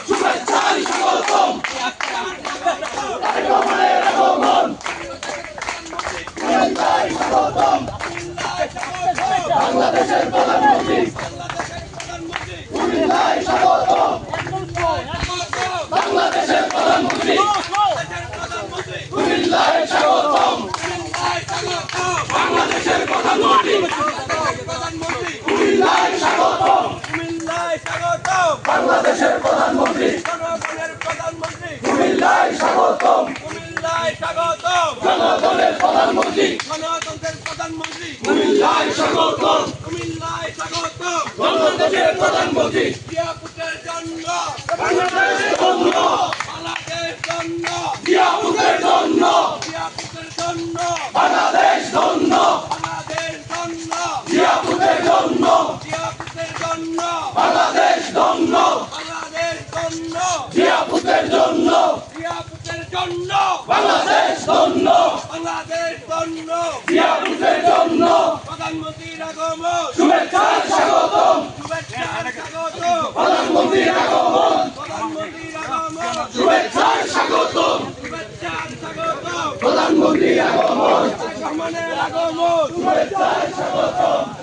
শুভেচ্ছার স্বাগতম আগমনের আগমন শুভেচ্ছার স্বাগতম বাংলাদেশের প্রধানমন্ত্রী কুমিল্লায় স্বাগতম বাংলাদেশের প্রধানমন্ত্রী কুমিল্লায় স্বাগতম বাংলাদেশের প্রধানমন্ত্রী কুমিল্লায় স্বাগতম বাংলাদেশের প্রধানমন্ত্রী কুমিল্লায় স্বাগতম জনগণের প্রধানমন্ত্রী কুমিল্লায় স্বাগতম বাংলাদেশের প্রধানমন্ত্রী জিয়াপুরের জন্য বাংলাদেশের জন্য জিয়াপুরের জন্য জিয়াপুরের জন্য বাংলাদেশ জন্য জিয়াপুরের জন্য জিয়াপুরের জন্য বাংলাদেশ জন্য জিয়াপুরের জন্য জিয়াপুরের জন্য বাংলাদেশ জন্য বাংলাদেশ জন্য জিয়াপুরের জন্য প্রধানমন্ত্রীর আগমন শুভেচ্ছার স্বাগতম শুভেচ্ছার স্বাগতম প্রধানমন্ত্রীর আগমন প্রধানমন্ত্রীর আগমন শুভেচ্ছার স্বাগতম শুভেচ্ছার স্বাগতম প্রধানমন্ত্রীর আগমন আগমনের আগমন শুভেচ্ছার স্বাগতম